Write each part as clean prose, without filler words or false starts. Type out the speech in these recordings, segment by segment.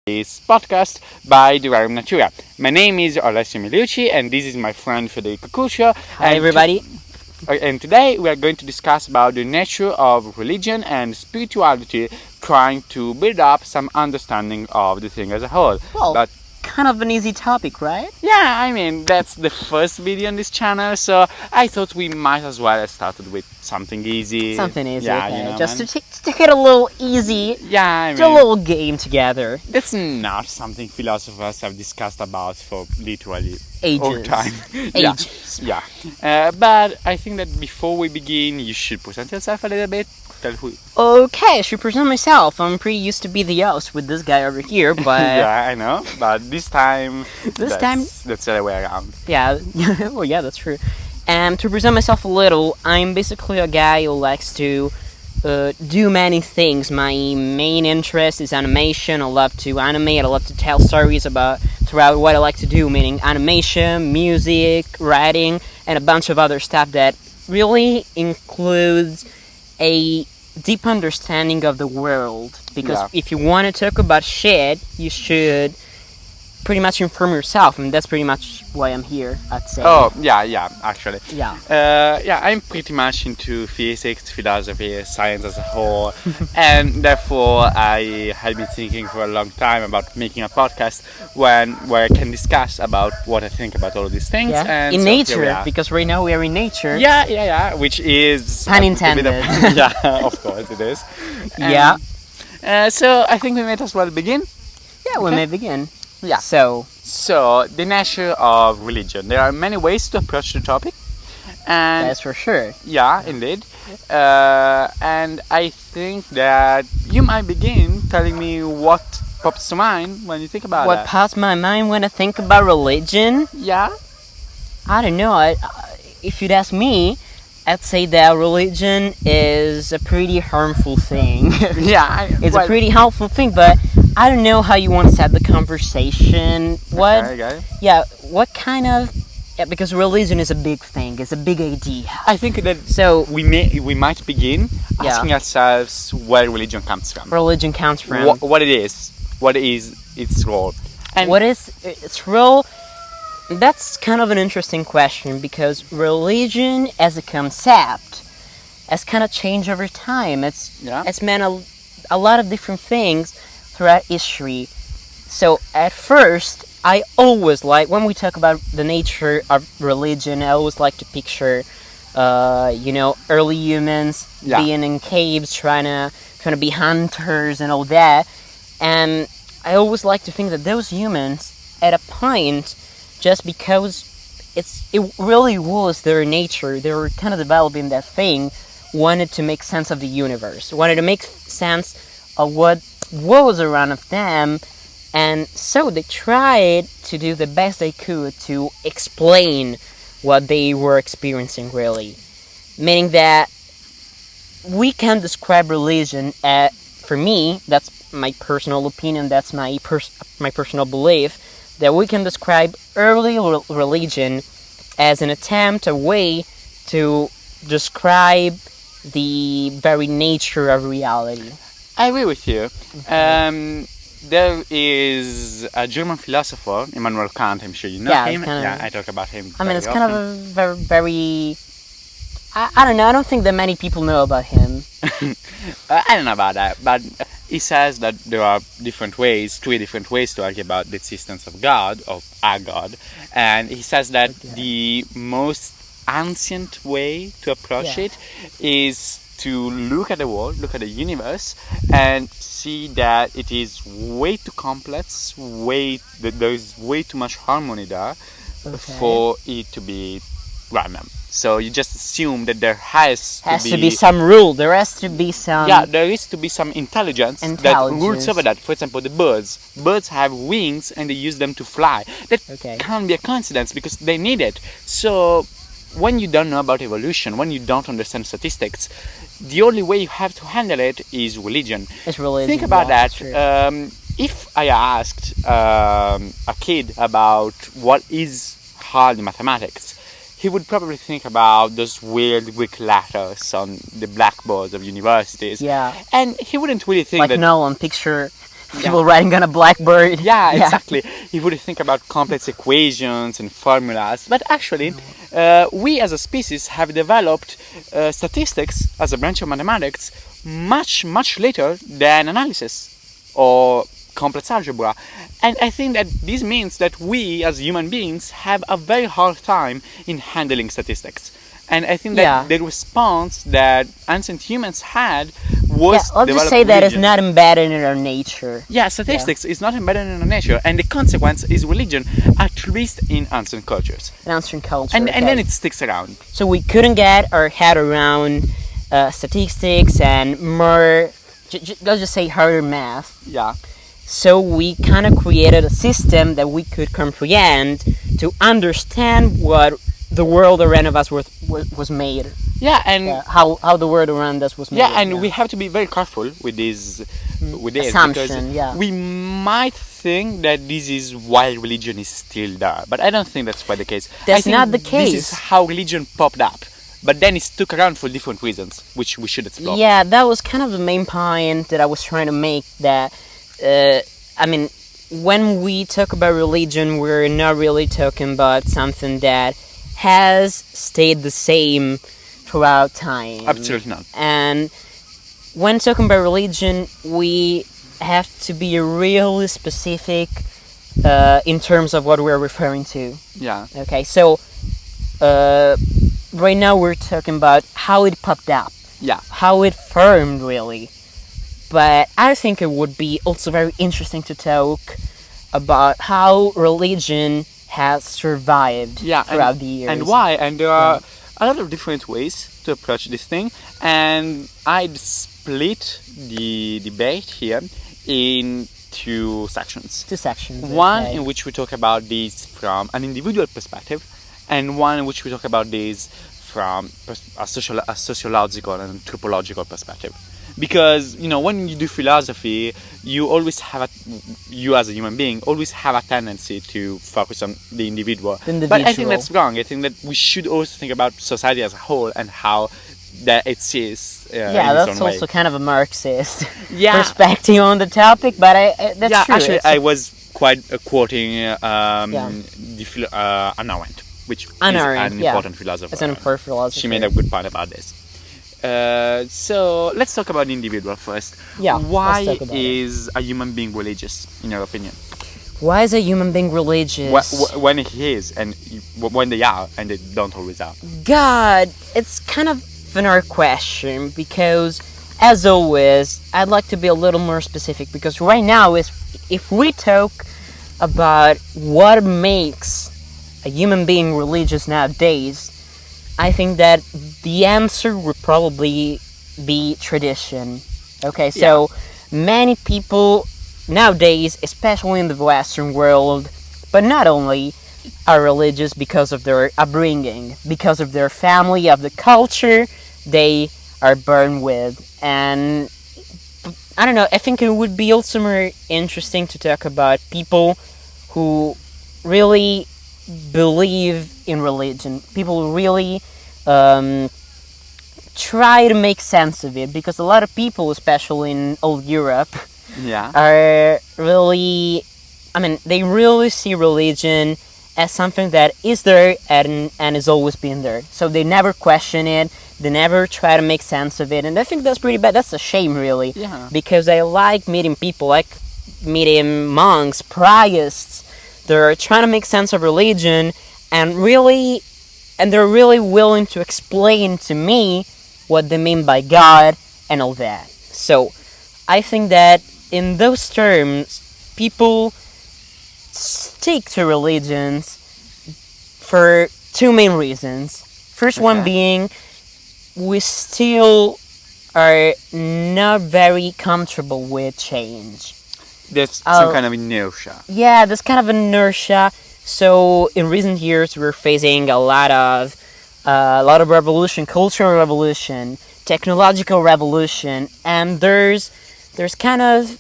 this podcast by Divarium Natura. My name is Alessio Miliucci and this is my friend Federico Cuscio. Hi everybody. And today we are going to discuss about the nature of religion and spirituality, trying to build up some understanding of the thing as a whole. Well, kind of an easy topic, right? Yeah, I mean, that's the first video on this channel, so I thought we might as well have started with something easy. Something easy, yeah, okay. You know, Just to get a little easy. Yeah, I mean, do a little game together. That's not something philosophers have discussed about for literally Ages. all time. Ages. Yeah. But I think that before we begin, you should present yourself a little bit. Tell who. Okay, I should present myself. I'm pretty used to be the host with this guy over here, but Yeah, I know. But this time, This that's the other way around. yeah, well, yeah, that's true. And to present myself a little, I'm basically a guy who likes to do many things. My main interest is animation. I love to animate. I love to tell stories throughout what I like to do, meaning animation, music, writing, and a bunch of other stuff that really includes a deep understanding of the world. Because if you want to talk about shit, you should pretty much inform yourself, and that's pretty much why I'm here, I'd say. Oh, yeah, actually. Yeah. I'm pretty much into physics, philosophy, science as a whole, and therefore I had been thinking for a long time about making a podcast where I can discuss about what I think about all of these things. Yeah. And In so here we nature, are. because right now we are in nature. Yeah, which is Pun a bit of- intended. yeah, of course it is. Yeah. So I think we might as well begin. Yeah, we Okay. may begin. Yeah. So the nature of religion. There are many ways to approach the topic, and That's for sure. yeah, indeed. And I think that you might begin telling me what pops to mind when you think about What that. pops my mind when I think about religion? Yeah. I don't know. If you'd ask me, I'd say that religion is a pretty harmful thing. Yeah. It's a pretty helpful thing, but I don't know how you want to set the conversation. What? Okay. Yeah. What kind of? Yeah, because religion is a big thing. It's a big idea. I think that So we might begin Yeah. asking ourselves where religion comes from. religion comes from. What it is. What is its role? And What is its role? That's kind of an interesting question because religion as a concept has kind of changed over time. It's meant a lot of different things throughout history. So at first, I always like, when we talk about the nature of religion, I always like to picture, early humans Yeah. being in caves, trying to be hunters and all that. And I always like to think that those humans, at a point, just because it really was their nature, they were kind of developing that thing, wanted to make sense of the universe, wanted to make sense of what was around of them, and so they tried to do the best they could to explain what they were experiencing, really. Meaning that we can describe religion for me, that's my personal opinion, that's my personal belief, that we can describe early religion as an attempt, a way to describe the very nature of reality. I agree with you. There is a German philosopher, Immanuel Kant. I'm sure you know Yeah, him. it's kind of- I talk about him. I mean, very it's kind of often. a very, very... I don't know, I don't think that many people know about him. I don't know about that, but he says that there are three different ways to argue about the existence of God, of a God, and he says that the most ancient way to approach Yeah. it is to look at the world, look at the universe, and see that it is way too complex, there is way too much harmony there for it to be random. So you just assume that there has To be some rule, there has to be some... yeah, there is to be some intelligence that rules over that. For example, the birds. Birds have wings and they use them to fly. That can't be a coincidence because they need it. So when you don't know about evolution, when you don't understand statistics, the only way you have to handle it is religion. It's religion. Think about yeah, that. If I asked a kid about what is hard in mathematics, he would probably think about those weird Greek letters on the blackboards of universities. Yeah. And he wouldn't really think like that... Nolan, picture people writing on a blackboard. Yeah, exactly. He would think about complex equations and formulas. But actually, we as a species have developed statistics as a branch of mathematics much, much later than analysis or complex algebra. And I think that this means that we as human beings have a very hard time in handling statistics. And I think that the response that ancient humans had was I'll just say that it's not embedded in our nature. Yeah, statistics is not embedded in our nature, and the consequence is religion, at least in ancient cultures. In ancient culture, and then it sticks around. So we couldn't get our head around statistics and more, let's just say, harder math. Yeah. So we kind of created a system that we could comprehend to understand what the world around of us was made. Yeah, and how the world around us was made. Yeah, and we have to be very careful with this assumption. Because we might think that this is why religion is still there, but I don't think that's quite the case. That's not the case. This is how religion popped up, but then it stuck around for different reasons, which we should explore. Yeah, that was kind of the main point that I was trying to make. That when we talk about religion, we're not really talking about something that has stayed the same throughout time. Absolutely not. And when talking about religion, we have to be really specific in terms of what we're referring to. Yeah. Okay, so right now we're talking about how it popped up. Yeah. How it formed, really. But I think it would be also very interesting to talk about how religion has survived throughout the years. And why? And there are a lot of different ways to approach this thing. And I'd split the debate here in two sections. One in which we talk about this from an individual perspective, and one in which we talk about this from a sociological and anthropological perspective. Because, when you do philosophy, you always have you as a human being always have a tendency to focus on the individual. But I think that's wrong. I think that we should also think about society as a whole and how that it is. That's also kind of a Marxist perspective on the topic, but that's true. Actually, I was quite quoting Anna Arendt, which is an important philosopher. It's an important philosopher. She made a good point about this. So let's talk about the individual first. Why is a human being religious, in your opinion? Why is a human being religious? When he is, and when they are, and they don't always are. God, it's kind of an hard question, because, as always, I'd like to be a little more specific, because right now, if we talk about what makes a human being religious nowadays, I think that the answer would probably be tradition. Okay, so many people nowadays, especially in the Western world, but not only, are religious because of their upbringing, because of their family, of the culture they are born with. And I don't know, I think it would be also more interesting to talk about people who really believe in religion, people who really try to make sense of it, because a lot of people, especially in old Europe, are really, they really see religion as something that is there and has always been there. So they never question it, they never try to make sense of it, and I think that's pretty bad. That's a shame, really, because I like meeting people, like meeting monks, priests. They're trying to make sense of religion, and they're really willing to explain to me what they mean by God and all that. So I think that in those terms, people stick to religions for two main reasons. First one being, we still are not very comfortable with change. There's some kind of inertia. Yeah, there's kind of inertia. So in recent years, we're facing a lot of revolution, cultural revolution, technological revolution, and there's kind of,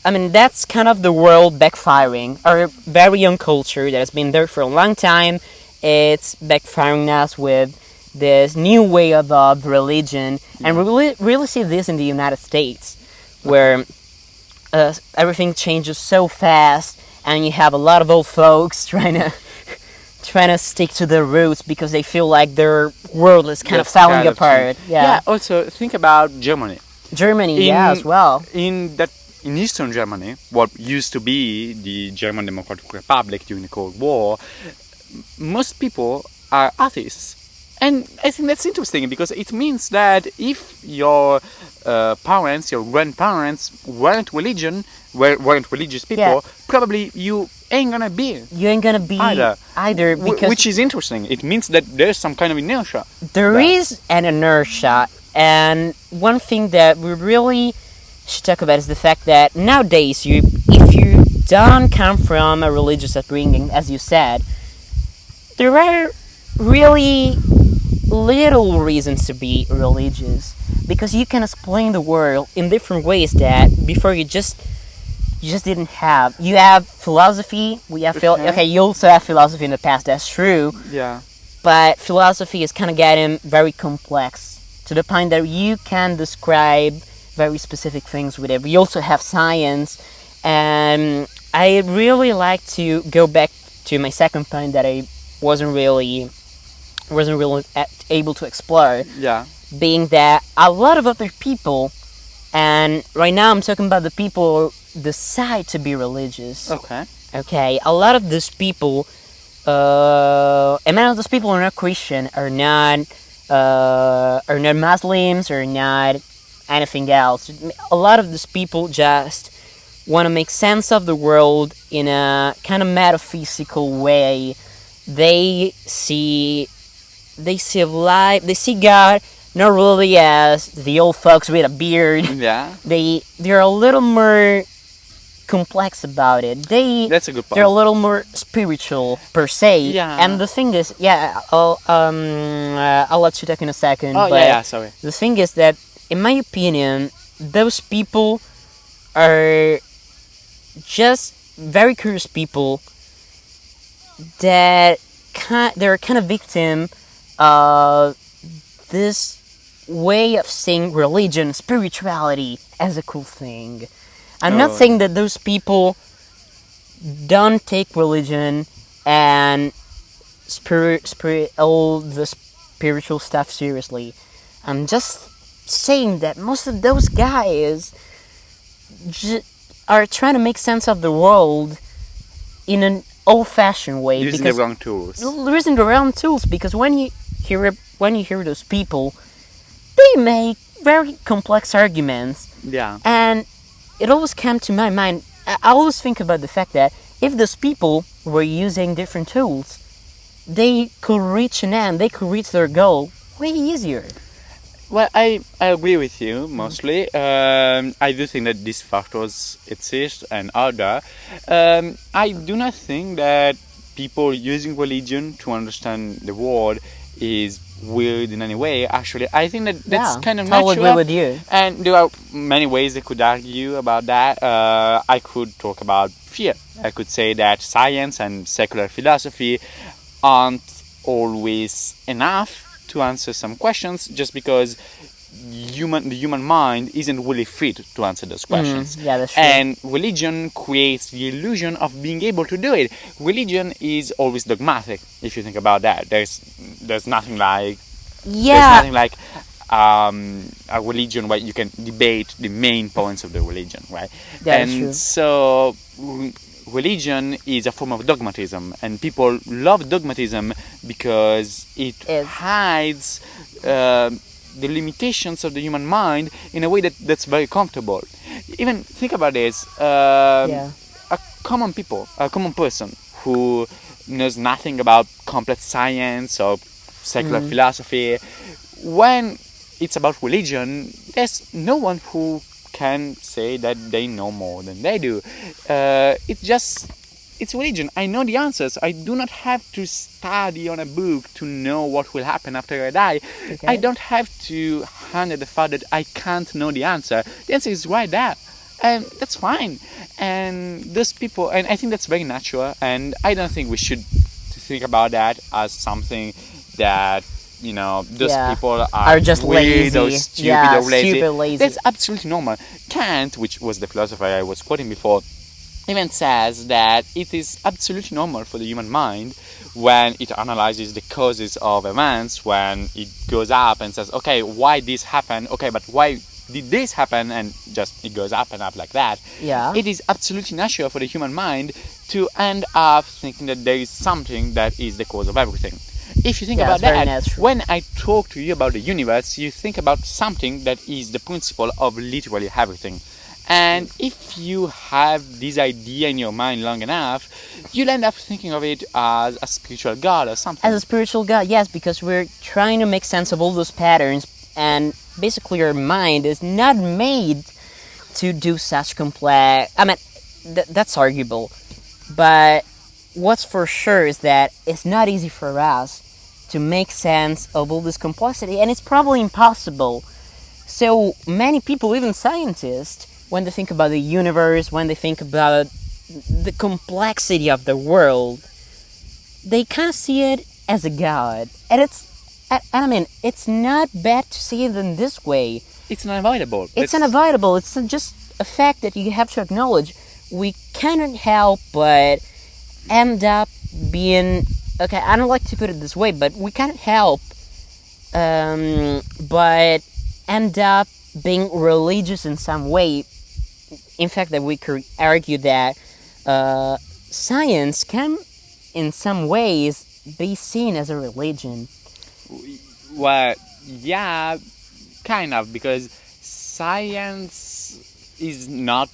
that's kind of the world backfiring. Our very young culture that has been there for a long time, it's backfiring us with this new way of religion, and we really see this in the United States, where everything changes so fast, and you have a lot of old folks trying to stick to their roots because they feel like their world is kind of falling apart. Yeah. Also, think about Germany. Germany, as well. In Eastern Germany, what used to be the German Democratic Republic during the Cold War, most people are atheists. And I think that's interesting because it means that if your parents, your grandparents weren't religious people, probably you ain't gonna be either because which is interesting. It means that there's some kind of inertia. There is an inertia, and one thing that we really should talk about is the fact that nowadays, if you don't come from a religious upbringing, as you said, there are really little reasons to be religious, because you can explain the world in different ways that before you just didn't have. You have philosophy. You also have philosophy in the past. That's true. Yeah. But philosophy is kind of getting very complex to the point that you can describe very specific things with it. We also have science, and I really like to go back to my second point that I wasn't really able to explore. Yeah. Being that a lot of other people, and right now I'm talking about the people who decide to be religious. Okay. A lot of these people, and many of those people are not Christian, are not Muslims, or not anything else. A lot of these people just want to make sense of the world in a kind of metaphysical way. They see life. They see God not really as the old folks with a beard. Yeah. They're a little more complex about it. That's a good point. They're a little more spiritual per se. Yeah. And the thing is, I'll let you talk in a second. Oh, but sorry. The thing is that, in my opinion, those people are just very curious people that they're kind of victim of this way of seeing religion, spirituality as a cool thing. I'm not saying that those people don't take religion and all the spiritual stuff seriously. I'm just saying that most of those guys are trying to make sense of the world in an old-fashioned way, using the wrong tools. Using the wrong tools, because when you hear those people, they make very complex arguments. Yeah. And it always comes to my mind. I always think about the fact that if those people were using different tools, they could reach an end. They could reach their goal way easier. Well, I agree with you mostly. I do think that these factors exist and are there. I do not think that people using religion to understand the world is weird in any way. Actually, I think that that's kind of natural. I agree with you. And there are many ways they could argue about that. I could talk about fear. I could say that science and secular philosophy aren't always enough to answer some questions, just because the human mind isn't really fit to answer those questions. Yeah, that's true. And religion creates the illusion of being able to do it. Religion is always dogmatic, if you think about that. There's nothing like a religion where you can debate the main points of the religion, right? That's true. So religion is a form of dogmatism, and people love dogmatism because it hides the limitations of the human mind in a way that's very comfortable. Even think about this: a common person who knows nothing about complex science or secular philosophy, when it's about religion, there's no one who can say that they know more than they do. It's religion. I know the answers. I do not have to study on a book to know what will happen after I die. Okay. I don't have to handle the fact that I can't know the answer. The answer is right there. And that's fine. And those people, and I think that's very natural, and I don't think we should think about that as something that those Yeah. people Are just weird or lazy. stupid Yeah, or lazy. stupid, lazy. That's absolutely normal. Kant, which was the philosopher I was quoting before, even says that it is absolutely normal for the human mind when it analyzes the causes of events, when it goes up and says, okay, why this happened? Okay, but why did this happen? And just it goes up and up like that. Yeah. It is absolutely natural for the human mind to end up thinking that there is something that is the cause of everything. If you think about it's very that, natural. when I talk to you about the universe, you think about something that is the principle of literally everything. And if you have this idea in your mind long enough, you'll end up thinking of it as a spiritual God or something. As a spiritual God, yes, because we're trying to make sense of all those patterns, and basically your mind is not made to do such complex... I mean, that's arguable. But what's for sure is that it's not easy for us to make sense of all this complexity, and it's probably impossible. So many people, even scientists, when they think about the universe, when they think about the complexity of the world, they kind of see it as a god. And it's not bad to see it in this way. It's unavoidable. It's unavoidable. It's just a fact that you have to acknowledge. We cannot help but end up being... Okay, I don't like to put it this way, but we can't help but end up being religious in some way. In fact, that we could argue that science can, in some ways, be seen as a religion. Well, yeah, kind of, because science is not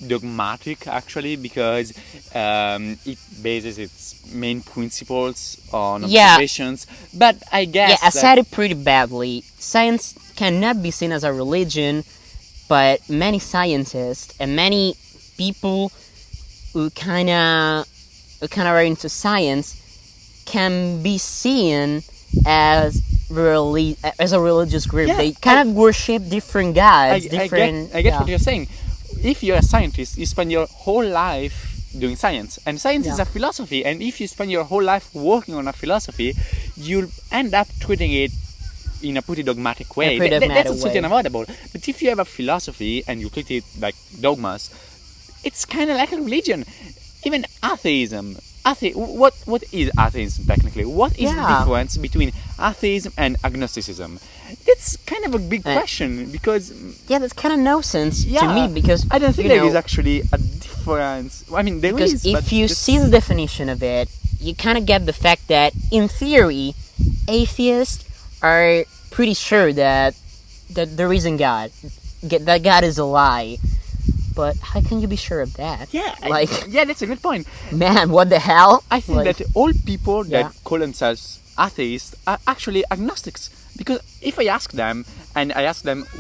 dogmatic, actually, because it bases its main principles on observations. But I guess... Yeah, I said it pretty badly. Science cannot be seen as a religion, but many scientists and many people who kind of are into science can be seen as a religious group. Yeah, they kind of worship different gods. I get what you're saying. If you're a scientist, you spend your whole life doing science, and science is a philosophy, and if you spend your whole life working on a philosophy, you'll end up treating it in a pretty dogmatic way. That's absolutely unavoidable. But if you have a philosophy and you treat it like dogmas, it's kind of like a religion. Even atheism. What is atheism technically? What is the difference between atheism and agnosticism? That's kind of a big question, because... Yeah, that's kind of nonsense to me, because... I don't think there is actually a difference. I mean, there is, because if you see the definition of it, you kind of get the fact that, in theory, atheists are pretty sure that there isn't God. That God is a lie. But how can you be sure of that? Yeah, yeah, that's a good point. Man, what the hell? I think that all people that call themselves atheists are actually agnostics. Because if I ask them,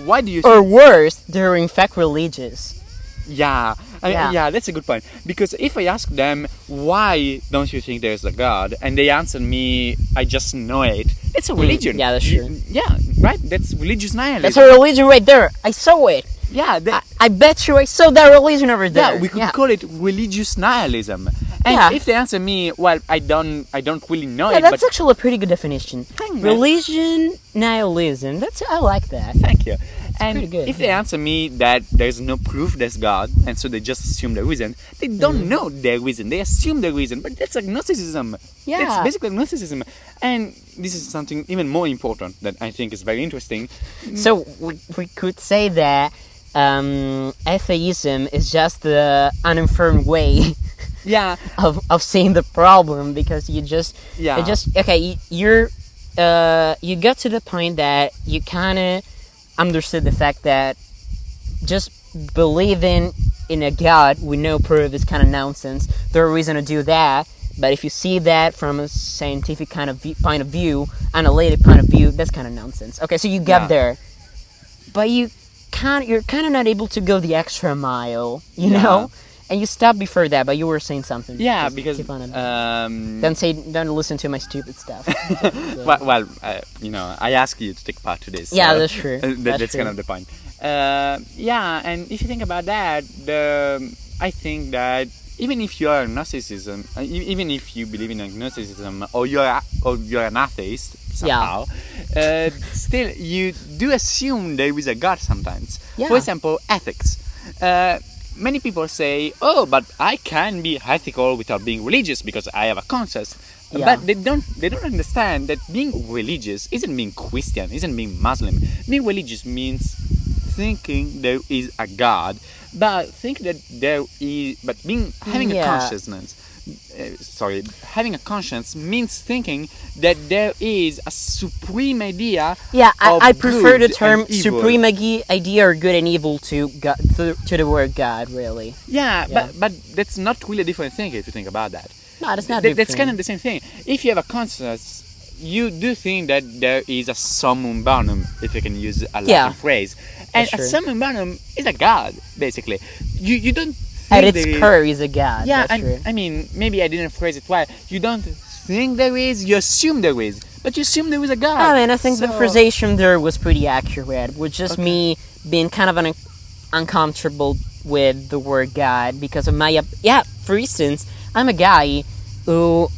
why do you... Or worse, they're in fact religious. Yeah, that's a good point. Because if I ask them, why don't you think there's a God? And they answer me, I just know it. It's a religion. Yeah, that's true. Yeah, right? That's religious nihilism. That's a religion right there. I saw it. Yeah, I bet you I saw that religion over there. Yeah, we could call it religious nihilism. And if they answer me, well, I don't really know it. That's actually a pretty good definition. Religion nihilism. I like that. Thank you. It's and pretty good. If they answer me that there's no proof there's God, and so they just assume there isn't, they don't know there isn't. They assume there isn't, but that's agnosticism. Yeah. That's basically agnosticism. And this is something even more important that I think is very interesting. So we could say that atheism is just the uninformed way of seeing the problem, because you got to the point that you kind of understood the fact that just believing in a God with no proof is kind of nonsense. There's a reason to do that, but if you see that from a scientific kind of point of view, analytic point of view, that's kind of nonsense. Okay, so you got there, but you're kind of not able to go the extra mile, you know? And you stopped before that, but you were saying something. Yeah, just because keep on don't listen to my stupid stuff. Well, I ask you to take part to this. Yeah, that's true. That's kind of the point. And if you think about that, I think that even if you are agnosticism, even if you believe in agnosticism, or you're an atheist somehow, still you do assume there is a God sometimes. Yeah. For example, ethics. Many people say, "Oh, but I can be ethical without being religious because I have a conscience." Yeah. But they don't understand that being religious isn't being Christian, isn't being Muslim. Being religious means thinking there is a God, but having a consciousness. Having a conscience means thinking that there is a supreme idea. Yeah, I prefer the good term and evil. supreme idea or good and evil to God, to the word God, really. Yeah, Yeah. but that's not really a different thing if you think about that. No, that's not That's different. kind of the same thing. If you have a consciousness, you do think that there is a summum bonum, if you can use a Latin Yeah. phrase. And That's a true. summum bonum is a God, basically. You don't At think its there is- core is a God. Yeah, that's true. I mean, maybe I didn't phrase it right. You don't think there is, you assume there is. But you assume there is a God. I mean, I think the So- phrasation there was pretty accurate, with just Okay. me being kind of uncomfortable with the word God because of my for instance, I'm a guy who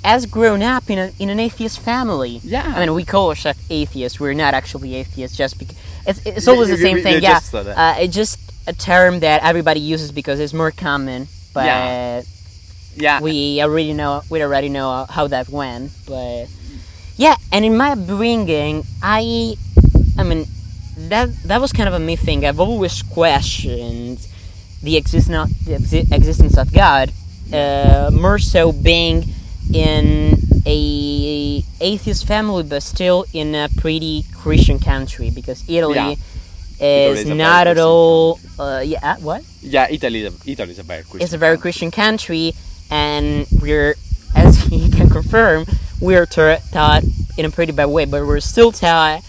has grown up in an atheist family. Yeah. I mean, we call ourselves atheists. We're not actually atheists, just because it's always the same thing. Yeah, just that. it's just a term that everybody uses because it's more common. But Yeah. we already know how that went. But yeah, and in my upbringing, I mean, that was kind of a me thing. I've always questioned the existence of God, more so being in a atheist family, but still in a pretty Christian country, because Italy is a not very at all. What? Yeah, Italy is a very Christian. It's a very Christian country, and we're, as you can confirm, we're taught in a pretty bad way, but we're still taught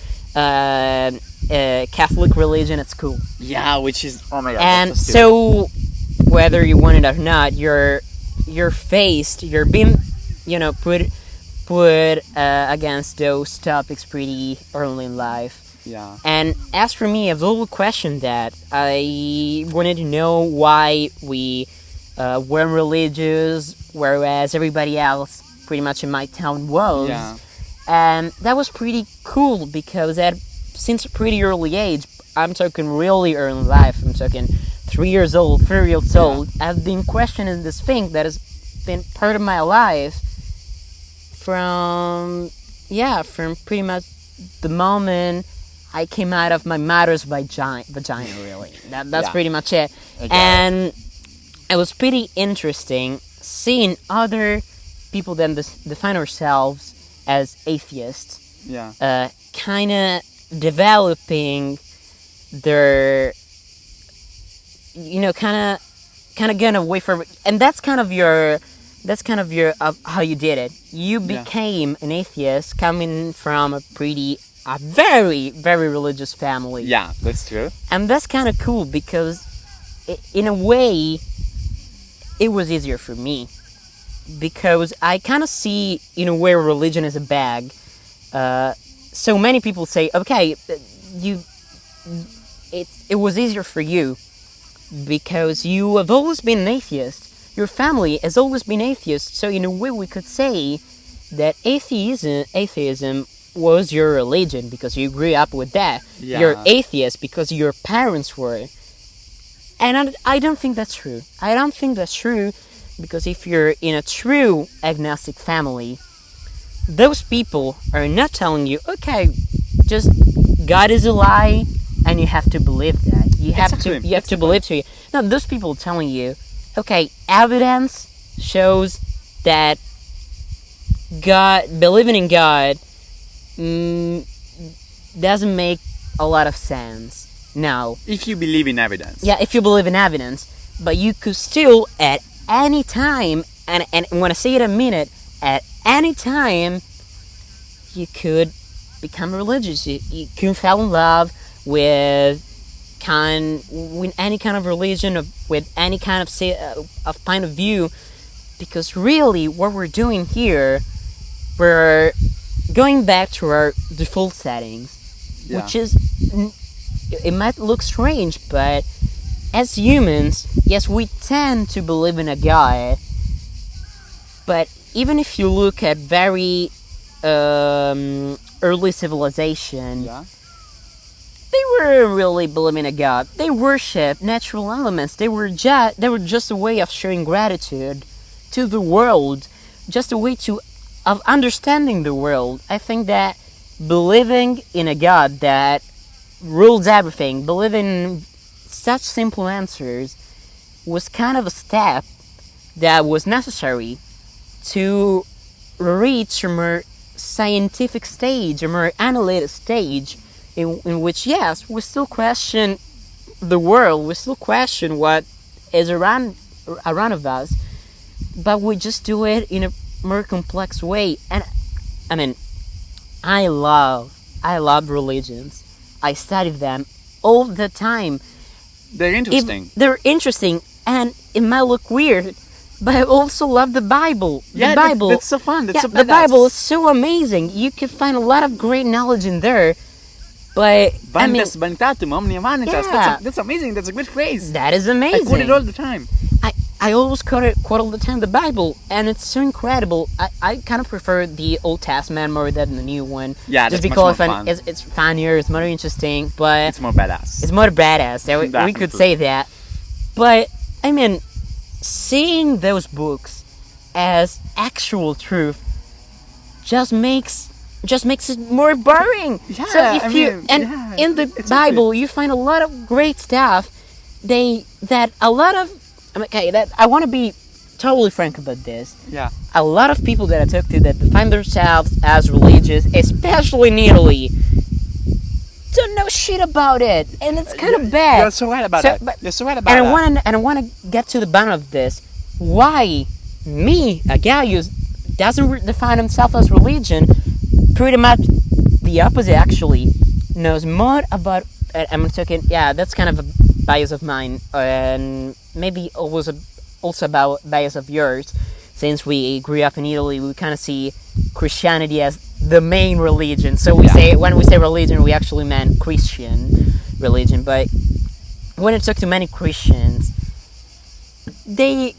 Catholic religion at school. Yeah, which is, oh my god. And that's so so, whether you want it or not, you're being, put against those topics pretty early in life. yeah. And as for me, I've always questioned that. I wanted to know why we weren't religious, whereas everybody else pretty much in my town was. Yeah. And that was pretty cool because since a pretty early age, I'm talking really early in life, I'm talking 3 years old, 4 years old, I've been questioning this thing that has been part of my life from pretty much the moment I came out of my mother's vagina, really. That's Yeah. pretty much it. Okay. And it was pretty interesting seeing other people that define ourselves as atheists Yeah. kind of developing their, kind of getting away from it. And that's kind of your how you did it. You became an atheist coming from a very, very religious family. Yeah, that's true. And that's kind of cool because in a way it was easier for me, because I kind of see in a way religion is a bag. So many people say, okay, it was easier for you because you have always been an atheist. Your family has always been atheist. So in a way we could say that atheism was your religion because you grew up with that. Yeah. You're atheist because your parents were. And I don't think that's true. I don't think that's true because if you're in a true agnostic family, those people are not telling you, okay, just God is a lie and you have to believe that. You have to believe to it. No, those people are telling you, okay, evidence shows that believing in God doesn't make a lot of sense. No. If you believe in evidence. Yeah, if you believe in evidence, but you could still at any time, and when I say it, I mean it, at any time, you could become religious. You can fall in love with any kind of religion, with any kind of point of view, because really what we're doing here, we're going back to our default settings, which is, it might look strange, but as humans, yes, we tend to believe in a God, but even if you look at very early civilization, they weren't really believing in a God. They worshipped natural elements. They were just a way of showing gratitude to the world, just a way of understanding the world. I think that believing in a God that rules everything, believing in such simple answers, was kind of a step that was necessary to reach a more scientific stage, a more analytic stage, in which, yes, we still question the world, we still question what is around of us, but we just do it in a more complex way. And I mean, I love religions. I study them all the time. They're interesting. They're interesting, and it might look weird, but I also love the Bible. The Bible. That's so fun. That's so the Bible is so amazing. You can find a lot of great knowledge in there. But That's amazing. That's a good phrase. That is amazing. I quote it all the time. I always quote all the time the Bible, and it's so incredible. I kind of prefer the Old Testament more than the new one. Yeah, just that's because much more fun. It's funnier, it's more interesting, but it's more badass. It's more badass. We could say that. But I mean, seeing those books as actual truth just makes it more boring. Yeah, so if in the Bible you find a lot of great stuff. That I want to be totally frank about this. Yeah. A lot of people that I talk to that define themselves as religious, especially in Italy, don't know shit about it, and it's kind of bad. You're so right about that. You're so right about that. And I want to get to the bottom of this. Why me, a guy who doesn't define himself as religion, pretty much the opposite actually, knows more about. I'm talking. Yeah, that's kind of a bias of mine, and maybe also about bias of yours. Since we grew up in Italy, we kind of see Christianity as the main religion. So when we say religion, we actually meant Christian religion. But when I talk to many Christians, the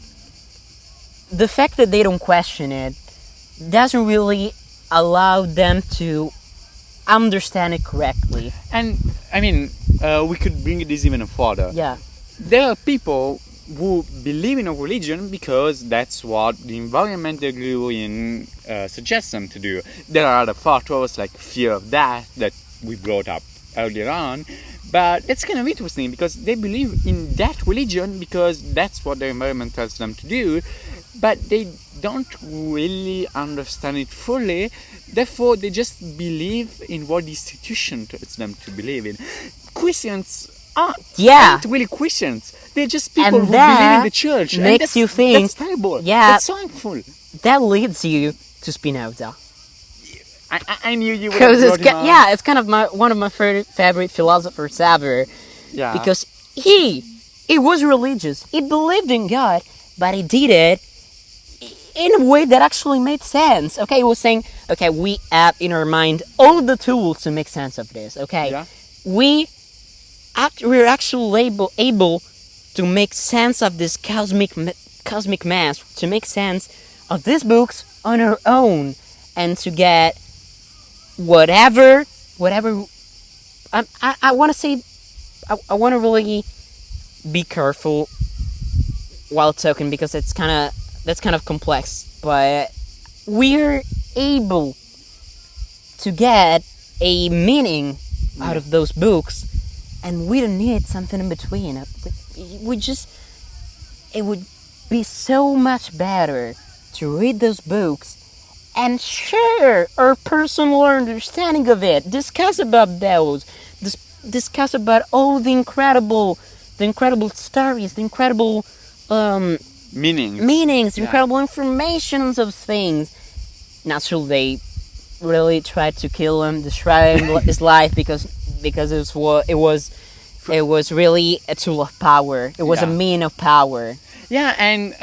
fact that they don't question it doesn't really allow them to understand it correctly. And I mean, we could bring this even further. Yeah. There are people who believe in a religion because that's what the environment they grew in suggests them to do. There are other factors like fear of death that we brought up earlier on, but that's kind of interesting because they believe in that religion because that's what their environment tells them to do, but they don't really understand it fully. Therefore, they just believe in what the institution tells them to believe in. Christians aren't really Christians. They're just people who believe in the church. Makes you think. That's terrible. Yeah. That's so harmful. That leads you to Spinoza. I knew you would have brought him on. Yeah, it's kind of one of my favorite philosophers ever. Yeah. Because he was religious. He believed in God, but he did it in a way that actually made sense. Okay, he was saying, okay, we have in our mind all the tools to make sense of this. Okay, yeah. we're actually able to make sense of this cosmic mass, to make sense of these books on our own, and to get whatever. I want to say, I want to really be careful while talking because that's kind of complex, but we're able to get a meaning out of those books, and we don't need something in between. It would be so much better to read those books and share our personal understanding of it, discuss about those, discuss about all the incredible stories, the incredible meanings, incredible informations of things. Naturally, they really tried to kill him, destroy his life because it was really a tool of power. It was a mean of power. Yeah, and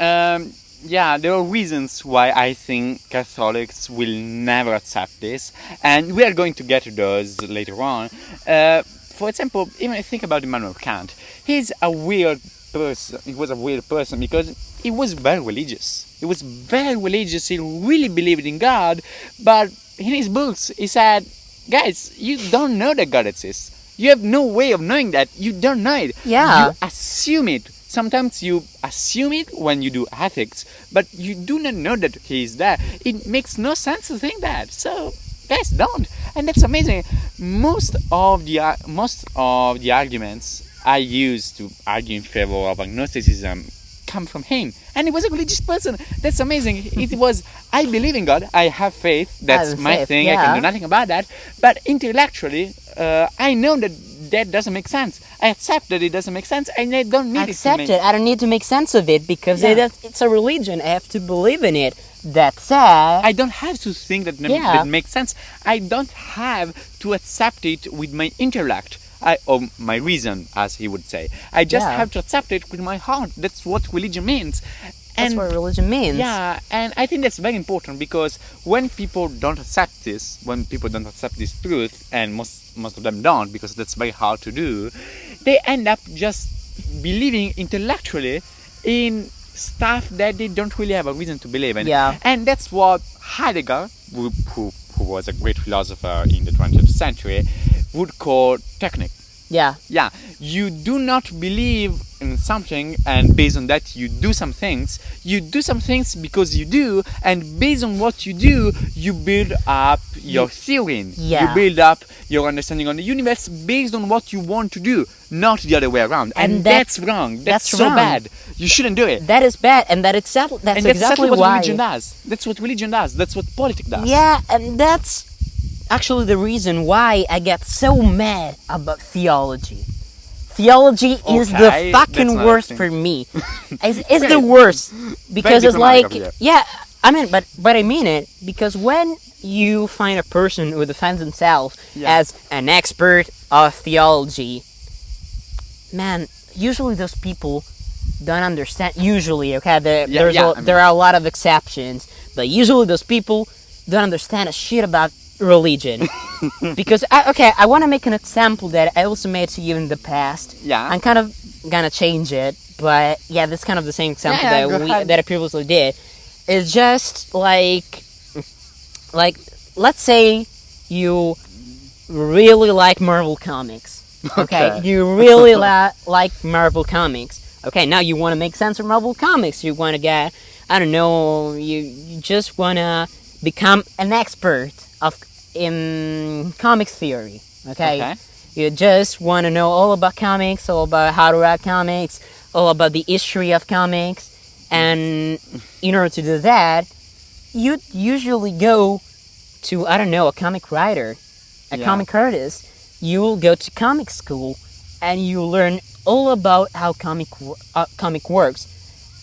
there are reasons why I think Catholics will never accept this, and we are going to get to those later on. for example, even think about Immanuel Kant. He's a weird person. He was a weird person because he was very religious. He was very religious. He really believed in God. But in his books, he said, guys, you don't know that God exists. You have no way of knowing that. You don't know it. Yeah. You assume it. Sometimes you assume it when you do ethics, but you do not know that he is there. It makes no sense to think that. So, guys, don't. And that's amazing. Most of the arguments I use to argue in favor of agnosticism come from him. And he was a religious person. That's amazing. It was, I believe in God. I have faith. That's my thing. Yeah. I can do nothing about that. But intellectually, I know that doesn't make sense. I accept that it doesn't make sense, and I don't need accept it. I don't need to make sense of it because it's a religion. I have to believe in it. That's it. I don't have to think that that makes sense. I don't have to accept it with my intellect. Or my reason, as he would say. I just have to accept it with my heart. That's what religion means. That's what religion means. Yeah, and I think that's very important because when people don't accept this, when people don't accept this truth, and most of them don't because that's very hard to do, they end up just believing intellectually in stuff that they don't really have a reason to believe in. Yeah. And that's what Heidegger, who was a great philosopher in the 20th century, would call technique. Yeah. Yeah. You do not believe in something, and based on that, you do some things. You do some things because you do, and based on what you do, you build up your theory. Yeah. You build up your understanding on the universe based on what you want to do, not the other way around. And that's wrong. That's so wrong. Bad. You shouldn't do it. That is bad, and that's exactly what why religion does. That's what religion does. That's what politics does. Yeah, and that's actually the reason why I get so mad about theology. Theology is the fucking worst for me. It's the worst because it's like, but I mean it because when you find a person who defines themselves as an expert of theology, man, usually those people don't understand. Usually, okay, there are a lot of exceptions, but usually those people don't understand a shit about religion. Because I want to make an example that I also made to you in the past. Yeah. I'm kind of gonna change it, but yeah, that's kind of the same example that I previously did. It's just like let's say you really like Marvel comics. Okay. You really like Marvel comics. Okay, now you want to make sense of Marvel comics. You want to get, I don't know, you just want to become an expert in comics theory, okay? You just want to know all about comics, all about how to write comics, all about the history of comics, and in order to do that, you usually go to, I don't know, a comic writer, a comic artist. You'll go to comic school, and you learn all about how comic works.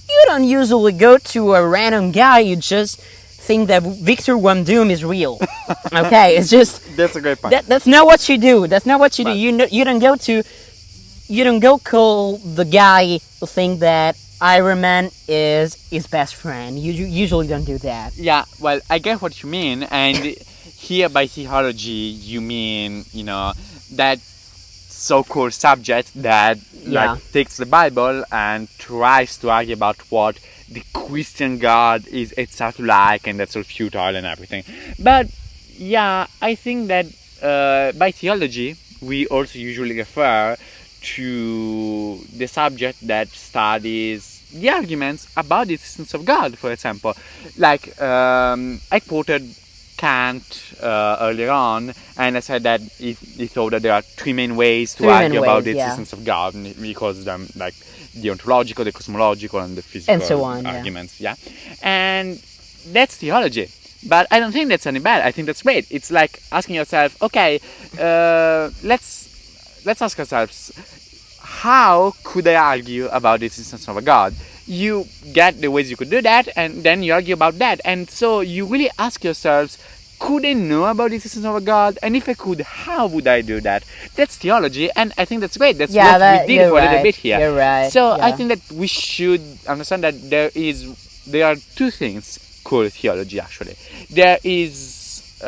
You don't usually go to a random guy, you just think that Victor Von Doom is real. Okay, it's just that's a great point. That's not what you do. That's not what you do. You don't go call the guy who think that Iron Man is his best friend. You usually don't do that. Yeah, well, I get what you mean, and here by theology you mean, that so-called subject that takes the Bible and tries to argue about what the Christian God is exactly like, and that's all futile and everything. But yeah, I think that by theology we also usually refer to the subject that studies the arguments about the existence of God, for example. Like I quoted Kant earlier on, and I said that he thought that there are three main ways to argue about the existence of God, and he calls them like the ontological, the cosmological, and the physical and so on, arguments. And that's theology. But I don't think that's any bad. I think that's great. It's like asking yourself, okay, let's ask ourselves, how could I argue about the existence of a God? You get the ways you could do that, and then you argue about that. And so you really ask yourselves, could I know about the existence of a God? And if I could, how would I do that? That's theology, and I think that's great. That's what we did for a little bit here. You're right. So I think that we should understand that there are two things called theology, actually. There is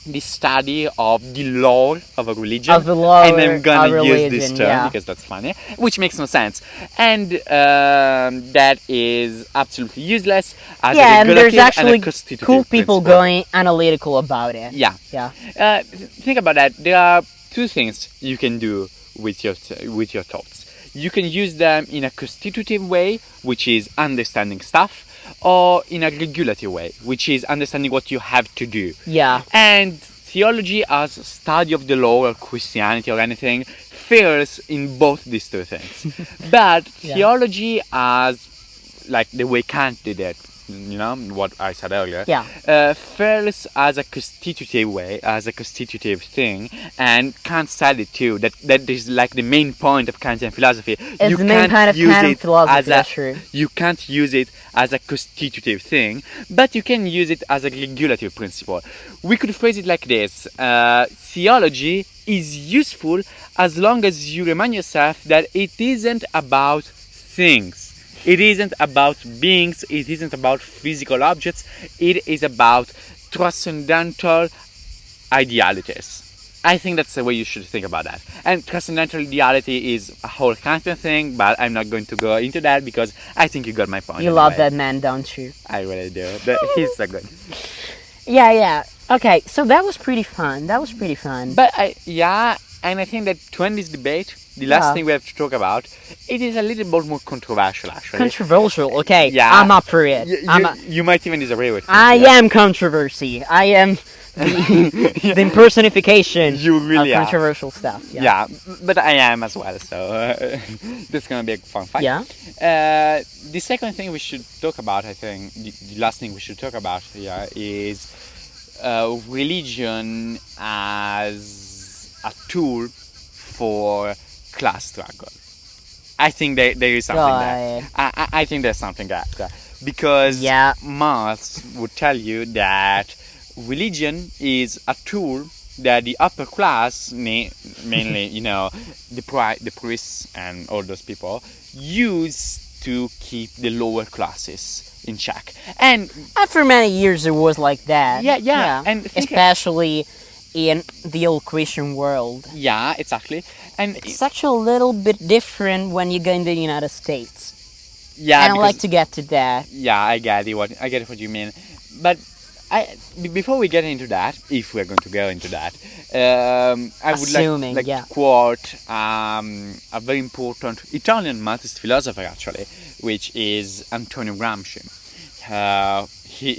the study of the lore of a religion. Of the lore and I'm gonna of use religion, this term yeah. because that's funny, which makes no sense. And that is absolutely useless as a And there's regulative and a actually constitutive cool people principle. going analytical about it. Yeah. Yeah. Think about that. There are two things you can do with your thoughts. You can use them in a constitutive way, which is understanding stuff, or in a regulative way, which is understanding what you have to do. Yeah. And theology as study of the law or Christianity or anything fails in both these two things. But Yeah. theology as like the way Kant did it, you know, what I said earlier, Yeah. fails as a constitutive way, as a constitutive thing, and Kant said it too, that is like the main point of Kantian philosophy. It's the main point of Kantian philosophy, as that's true. You can't use it as a constitutive thing, but you can use it as a regulative principle. We could phrase it like this: theology is useful as long as you remind yourself that it isn't about things. It isn't about beings, it isn't about physical objects, it is about transcendental idealities. I think that's the way you should think about that. And transcendental ideality is a whole Kantian thing, but I'm not going to go into that because I think you got my point. You love that man, don't you? I really do. He's so good. Yeah. Okay, so that was pretty fun. But and I think that to end this debate, the last Yeah. thing we have to talk about, it is a little bit more controversial actually. Controversial, okay. Yeah. I'm up for it. You might even disagree with me. I am controversy. I am the impersonification You really of are. controversial stuff. Yeah, but I am as well, so this is gonna be a fun fight. Yeah. The second thing we should talk about, I think, the last thing we should talk about here is religion as a tool for class struggle. I think there is something there. I think there's something there. Because Yeah. Marx would tell you that religion is a tool that the upper class, mainly, you know, the priests and all those people, use to keep the lower classes in check. And For many years it was like that. Yeah. And especially in the old Christian world. yeah, exactly. And It's actually a little bit different when you go in the United States. yeah, And I'd because- like to get to that. Yeah, I get what you mean. But before we get into that, if we're going to go into that, I would Assuming, like yeah. to quote a very important Italian Marxist philosopher actually, which is Antonio Gramsci.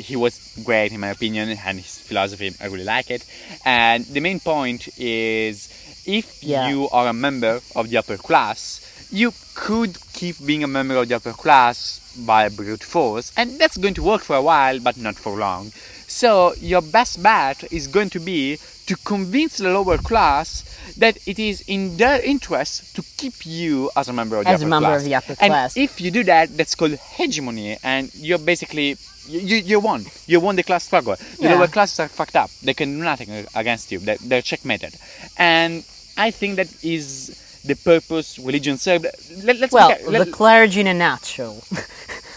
He was great in my opinion, and his philosophy, I really like it. And the main point is, if Yeah. you are a member of the upper class, you could keep being a member of the upper class by brute force, and that's going to work for a while, but not for long. So your best bet is going to be to convince the lower class that it is in their interest to keep you as a member of the As a upper member class. of the upper And class. if you do that, that's called hegemony, and you're basically you won. You won the class struggle. The Yeah. lower classes are fucked up. They can do nothing against you. They're checkmated. And I think that is the purpose religion served. Let's Well, look at- the clergy in a nutshell.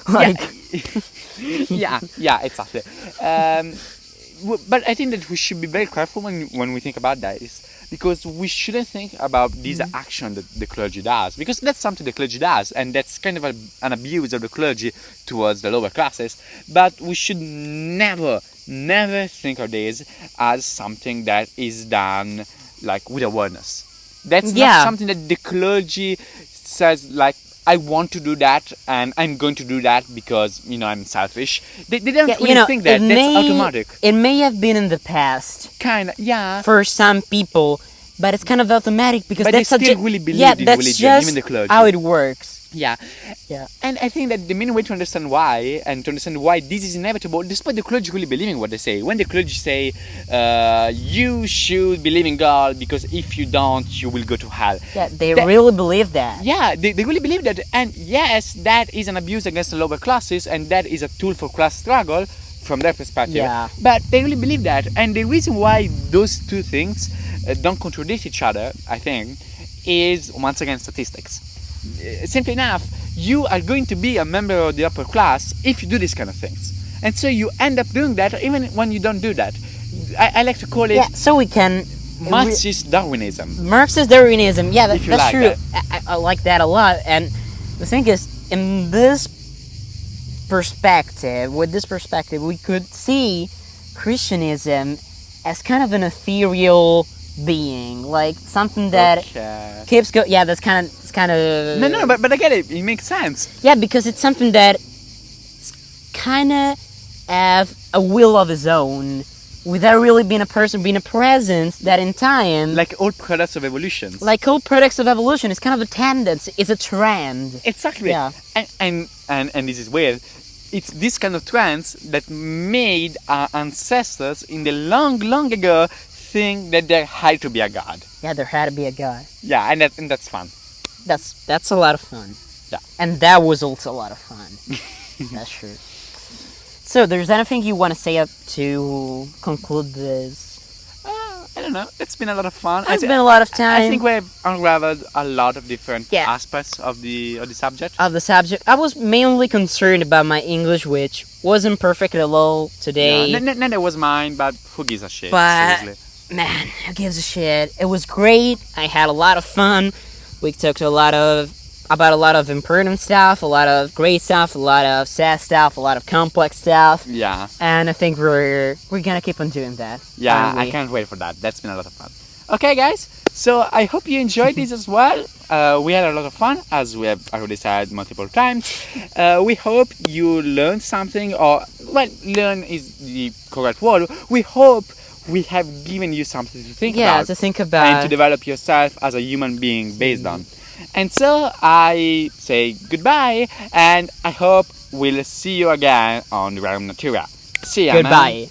Like, yeah, exactly. But I think that we should be very careful when we think about that, because we shouldn't think about this action that the clergy does, because that's something the clergy does, and that's kind of an abuse of the clergy towards the lower classes. But we should never think of this as something that is done like with awareness. That's Yeah. not something that the clergy says like, I want to do that, and I'm going to do that because, you know, I'm selfish. They don't really think that. That's automatic. It may have been in the past Kind of, yeah. for some people, but it's kind of automatic because But they that's a still really believe yeah, in that's religion, just even the clergy. how it works. Yeah. Yeah. And I think that the main way to understand why, and to understand why this is inevitable, despite the clergy really believing what they say. When the clergy say, you should believe in God because if you don't, you will go to hell. Yeah, they really believe that. Yeah, they really believe that. And yes, that is an abuse against the lower classes, and that is a tool for class struggle from their perspective. Yeah. But they really believe that. And the reason why those two things don't contradict each other, I think, is once again statistics. Simply enough, you are going to be a member of the upper class if you do these kind of things. And so you end up doing that even when you don't do that. I like to call it so we can Marxist Darwinism. Marxist Darwinism. Yeah, If you that's like true. that. I like that a lot. And the thing is, in this perspective, with this perspective, we could see Christianism as kind of an ethereal being, like something that keeps going. Yeah, that's kind of. No, but I get it. It makes sense. Yeah, because it's something that kind of have a will of its own, without really being a person, being a presence that in time, like all products of evolution. Like all products of evolution, it's kind of a tendency. It's a trend. Exactly. Yeah. And this is weird. It's this kind of trends that made our ancestors in the long ago think that there had to be a god. Yeah, there had to be a god. Yeah, and that's fun. That's a lot of fun. Yeah. And that was also a lot of fun. That's true. So, there's anything you want to say up to conclude this? I don't know. It's been a lot of fun. It's been a lot of time. I think we've unraveled a lot of different Yeah. aspects of the subject. Of the subject. I was mainly concerned about my English, which wasn't perfect at all today. Yeah. No, that was mine, but who gives a shit? But, seriously. man, who gives a shit? It was great. I had a lot of fun. We talked about a lot of important stuff, a lot of great stuff, a lot of sad stuff, a lot of complex stuff. Yeah. And I think we're gonna keep on doing that. Yeah, I can't wait for that. That's been a lot of fun. Okay, guys. So I hope you enjoyed this as well. We had a lot of fun, as we have already said multiple times. We hope you learned something, or learn is the correct word. We hope we have given you something to think about. Yeah, to think about. And to develop yourself as a human being based on. And so I say goodbye, and I hope we'll see you again on Realm Natura. See ya, Goodbye. Man.